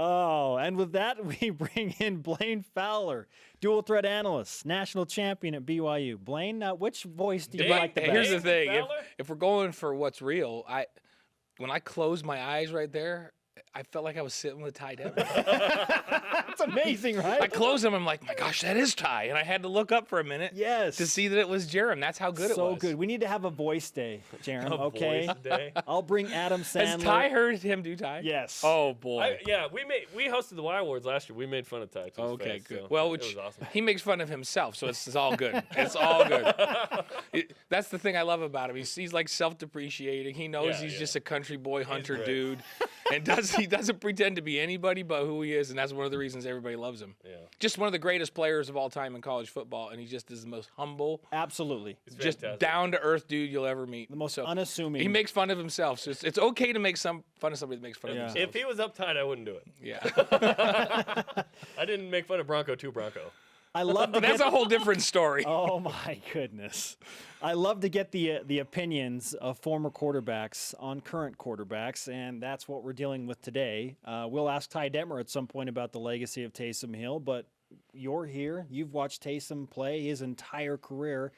Oh, and with that, we bring in Blaine Fowler, dual threat analyst, national champion at BYU. Blaine, which voice do you like the best? Here's the thing. If we're going for what's real, when I closed my eyes right there, I felt like I was sitting with Ty Detmer. That's amazing, right? I closed them. I'm like, my gosh, that is Ty. And I had to look up for a minute to see that it was Jerem. That's how good it was. So good. We need to have a voice day, Jerem, okay? Voice day. I'll bring Adam Sandler. Has Ty heard him do Ty? Yes. Oh, boy. We hosted the Y Awards last year. We made fun of Ty. Okay, good. So well, it was awesome. He makes fun of himself, so it's all good. It's all good. That's the thing I love about him. He's like self-depreciating. He knows he's just a country boy hunter dude. And he doesn't pretend to be anybody but who he is, and that's one of the reasons everybody loves him. Yeah. Just one of the greatest players of all time in college football, and he just is the most humble, absolutely, just down-to-earth dude you'll ever meet. The most unassuming. He makes fun of himself, so it's okay to make fun of somebody that makes fun of himself. If he was uptight, I wouldn't do it. Yeah. I didn't make fun of Bronco 2 Bronco. I love to That's a whole different story. Oh my goodness. I love to get the opinions of former quarterbacks on current quarterbacks, and that's what we're dealing with today. We'll ask Ty Detmer at some point about the legacy of Taysom Hill, but you're here. You've watched Taysom play his entire career.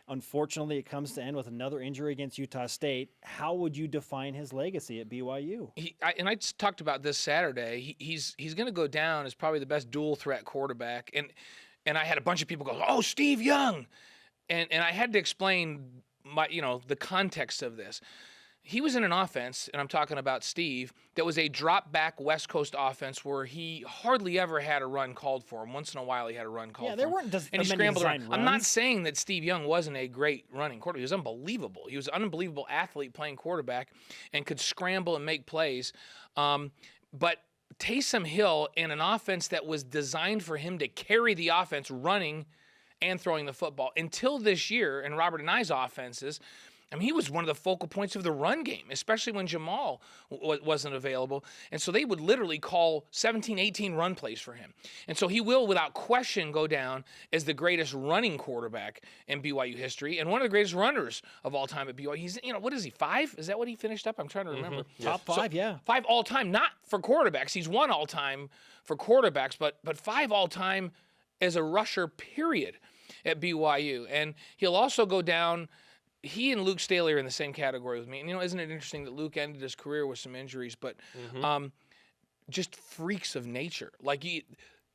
Unfortunately, it comes to end with another injury against Utah State. How would you define his legacy at BYU? I talked about this Saturday. He's going to go down as probably the best dual threat quarterback, and I had a bunch of people go, "Oh, Steve Young," and I had to explain the context of this. He was in an offense, and I'm talking about Steve, that was a drop-back West Coast offense where he hardly ever had a run called for him. Once in a while, he had a run called for him. Yeah, there weren't and he scrambled around. I'm not saying that Steve Young wasn't a great running quarterback. He was unbelievable. He was an unbelievable athlete playing quarterback and could scramble and make plays. But Taysom Hill, in an offense that was designed for him to carry the offense running and throwing the football, until this year in Robert and I's offenses, I mean, he was one of the focal points of the run game, especially when Jamal wasn't available. And so they would literally call 17, 18 run plays for him. And so he will, without question, go down as the greatest running quarterback in BYU history and one of the greatest runners of all time at BYU. He's, what is he, 5? Is that what he finished up? I'm trying to remember. Mm-hmm. Top 5, yeah. 5 all-time, not for quarterbacks. He's 1 all-time for quarterbacks, but 5 all-time as a rusher, period, at BYU. And he'll also go down. He and Luke Staley are in the same category with me. And, isn't it interesting that Luke ended his career with some injuries, but just freaks of nature. Like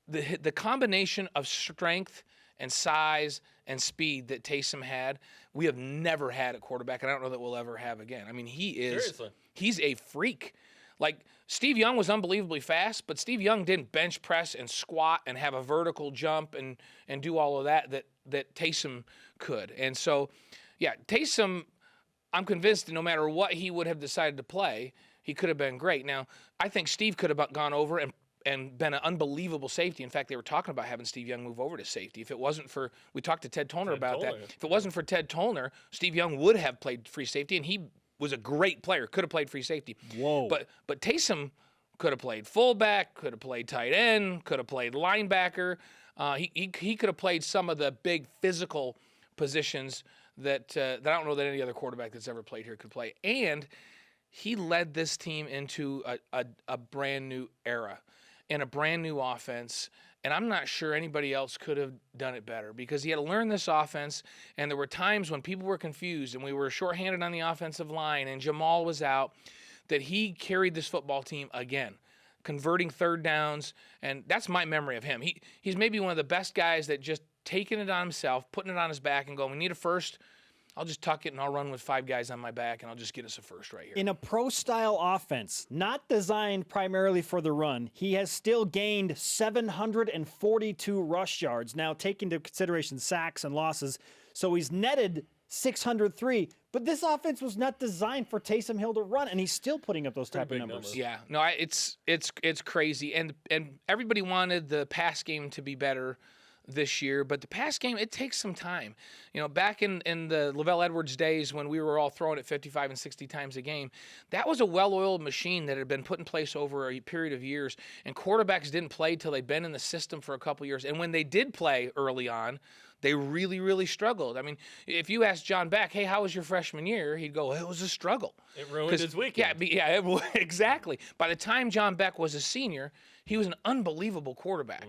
the combination of strength and size and speed that Taysom had, we have never had at quarterback, and I don't know that we'll ever have again. I mean, he's a freak. Like, Steve Young was unbelievably fast, but Steve Young didn't bench press and squat and have a vertical jump and do all of that Taysom could. And so, yeah, Taysom, I'm convinced that no matter what he would have decided to play, he could have been great. Now, I think Steve could have gone over and been an unbelievable safety. In fact, they were talking about having Steve Young move over to safety. If it wasn't for, we talked to Ted Tollner about that. If it wasn't for Ted Tollner, Steve Young would have played free safety, and he was a great player, could have played free safety. Whoa. But Taysom could have played fullback, could have played tight end, could have played linebacker. He could have played some of the big physical positions that I don't know that any other quarterback that's ever played here could play. And he led this team into a brand new era and a brand new offense. And I'm not sure anybody else could have done it better because he had to learn this offense. And there were times when people were confused and we were shorthanded on the offensive line and Jamal was out, that he carried this football team again, converting third downs. And that's my memory of him. He's maybe one of the best guys that just taking it on himself, putting it on his back and going, we need a first. I'll just tuck it and I'll run with 5 guys on my back and I'll just get us a first right here. In a pro-style offense, not designed primarily for the run, he has still gained 742 rush yards. Now, take into consideration sacks and losses, so he's netted 603. But this offense was not designed for Taysom Hill to run, and he's still putting up those type of numbers. Yeah, no, it's crazy. And everybody wanted the pass game to be better this year, but the pass game, it takes some time. Back in the Lavelle Edwards days when we were all throwing it 55 and 60 times a game, that was a well-oiled machine that had been put in place over a period of years, and quarterbacks didn't play till they'd been in the system for a couple years. And when they did play early on, They really, really struggled. I mean, if you ask John Beck, hey, how was your freshman year? He'd go, it was a struggle. It ruined his weekend. Exactly. By the time John Beck was a senior, he was an unbelievable quarterback.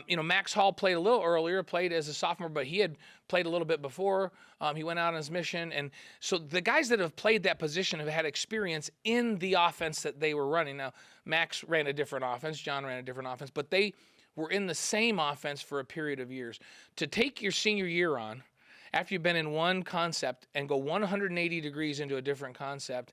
Max Hall played a little earlier, played as a sophomore, but he had played a little bit before. He went out on his mission. And so the guys that have played that position have had experience in the offense that they were running. Now, Max ran a different offense. John ran a different offense. But they were in the same offense for a period of years. To take your senior year on, after you've been in one concept and go 180 degrees into a different concept,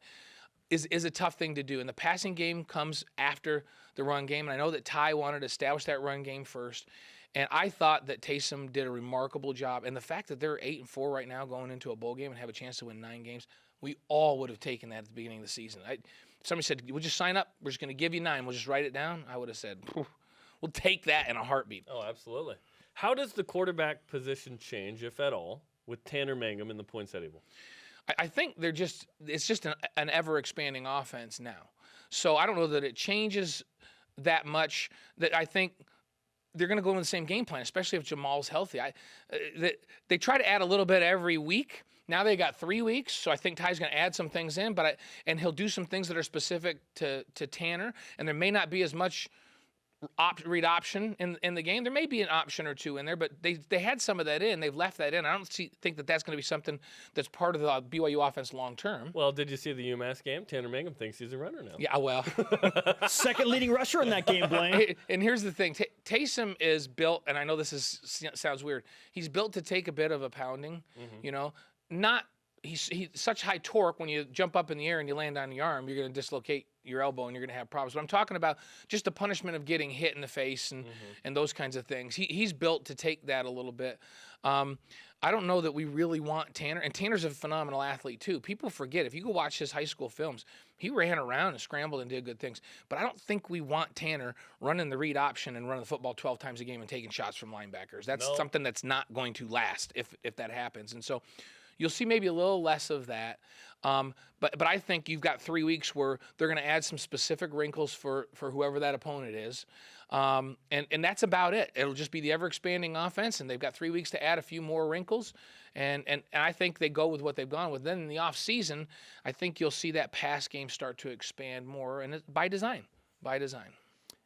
is a tough thing to do. And the passing game comes after the run game. And I know that Ty wanted to establish that run game first. And I thought that Taysom did a remarkable job. And the fact that they're 8-4 right now going into a bowl game and have a chance to win 9 games, we all would have taken that at the beginning of the season. Somebody said, we'll just sign up. We're just going to give you 9. We'll just write it down. I would have said, we'll take that in a heartbeat. Oh, absolutely. How does the quarterback position change, if at all, with Tanner Mangum in the Poinsettia Bowl? I think it's just an ever-expanding offense now. So I don't know that it changes that much. That I think they're going to go in the same game plan, especially if Jamal's healthy. They try to add a little bit every week. Now they got 3 weeks, so I think Ty's going to add some things in, and he'll do some things that are specific to Tanner, and there may not be as much read option in the game. There may be an option or two in there, but they had some of that in. They've left that in. I don't think that's going to be something that's part of the BYU offense long term. Well, did you see the UMass game? Tanner Mangum thinks he's a runner now. Yeah, well. Second leading rusher in that game, Blaine. And here's the thing. Taysom is built, and I know this sounds weird, he's built to take a bit of a pounding, He's such high torque. When you jump up in the air and you land on your arm, you're going to dislocate your elbow and you're going to have problems. But I'm talking about just the punishment of getting hit in the face and those kinds of things. He's built to take that a little bit. I don't know that we really want Tanner. And Tanner's a phenomenal athlete, too. People forget. If you go watch his high school films, he ran around and scrambled and did good things. But I don't think we want Tanner running the read option and running the football 12 times a game and taking shots from linebackers. That's something that's not going to last if that happens. And so you'll see maybe a little less of that. But I think you've got 3 weeks where they're going to add some specific wrinkles for whoever that opponent is. And that's about it. It'll just be the ever-expanding offense, and they've got 3 weeks to add a few more wrinkles. And I think they go with what they've gone with. Then in the offseason, I think you'll see that pass game start to expand more, and by design.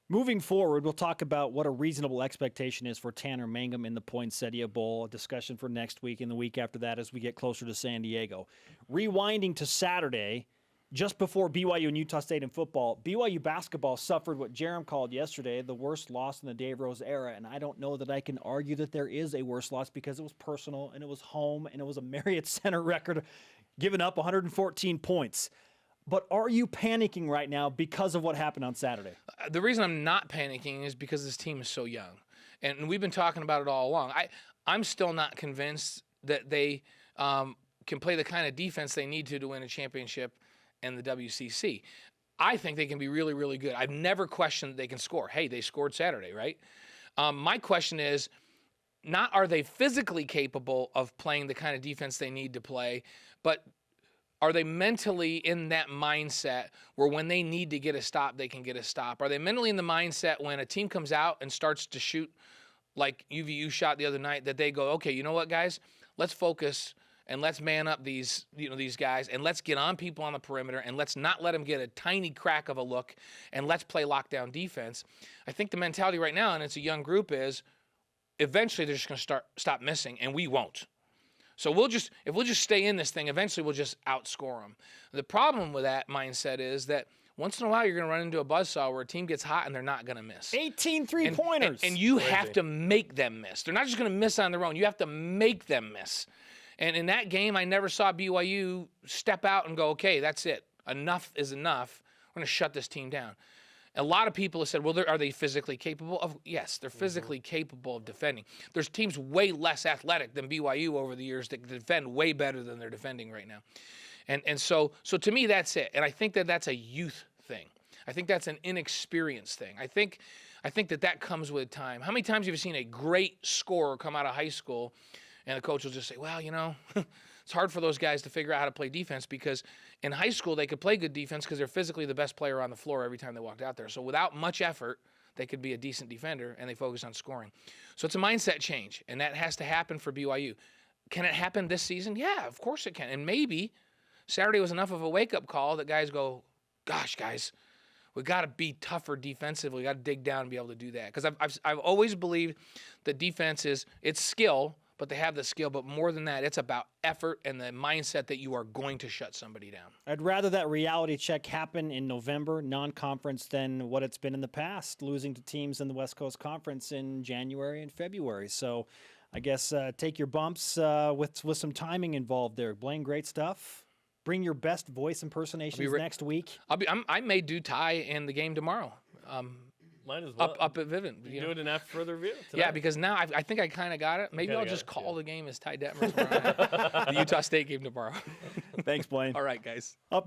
Moving forward, we'll talk about what a reasonable expectation is for Tanner Mangum in the Poinsettia Bowl, a discussion for next week and the week after that as we get closer to San Diego. Rewinding to Saturday, just before BYU and Utah State in football, BYU basketball suffered what Jerem called yesterday the worst loss in the Dave Rose era, and I don't know that I can argue that there is a worse loss because it was personal, and it was home, and it was a Marriott Center record, giving up 114 points. But are you panicking right now because of what happened on Saturday? The reason I'm not panicking is because this team is so young. And we've been talking about it all along. I'm still not convinced that they can play the kind of defense they need to win a championship in the WCC. I think they can be really, really good. I've never questioned that they can score. Hey, they scored Saturday, right? My question is, not are they physically capable of playing the kind of defense they need to play, but are they mentally in that mindset where when they need to get a stop, they can get a stop? Are they mentally in the mindset when a team comes out and starts to shoot like UVU shot the other night that they go, okay, you know what, guys? Let's focus and let's man up these guys and let's get on people on the perimeter and let's not let them get a tiny crack of a look and let's play lockdown defense. I think the mentality right now, and it's a young group, is eventually they're just going to stop missing, and we won't. So if we'll just stay in this thing, eventually we'll just outscore them. The problem with that mindset is that once in a while you're going to run into a buzzsaw where a team gets hot and they're not going to miss. 18 three-pointers. And you have to make them miss. They're not just going to miss on their own. You have to make them miss. And in that game, I never saw BYU step out and go, okay, that's it. Enough is enough. We're going to shut this team down. A lot of people have said, well, are they physically capable of? Yes, they're physically capable of defending. There's teams way less athletic than BYU over the years that defend way better than they're defending right now. And so to me, that's it. And I think that that's a youth thing. I think that's an inexperienced thing. I think that comes with time. How many times have you seen a great scorer come out of high school and the coach will just say, well, it's hard for those guys to figure out how to play defense because in high school they could play good defense because they're physically the best player on the floor every time they walked out there. So without much effort, they could be a decent defender, and they focus on scoring. So it's a mindset change, and that has to happen for BYU. Can it happen this season? Yeah, of course it can. And maybe Saturday was enough of a wake-up call that guys go, gosh, guys, we got to be tougher defensively. We got to dig down and be able to do that. Because I've always believed that defense it's skill, but they have the skill. But more than that, it's about effort and the mindset that you are going to shut somebody down. I'd rather that reality check happen in November, non-conference, than what it's been in the past, losing to teams in the West Coast Conference in January and February. So I guess take your bumps with some timing involved there. Blaine, great stuff. Bring your best voice impersonations next week. I may do Ty in the game tomorrow. Might as well. Up at Vivint. You do it in after further review. Yeah, because now I think I kind of got it. Maybe I'll just call the game as Ty Detmer tomorrow. The Utah State game tomorrow. Thanks, Blaine. All right, guys. Up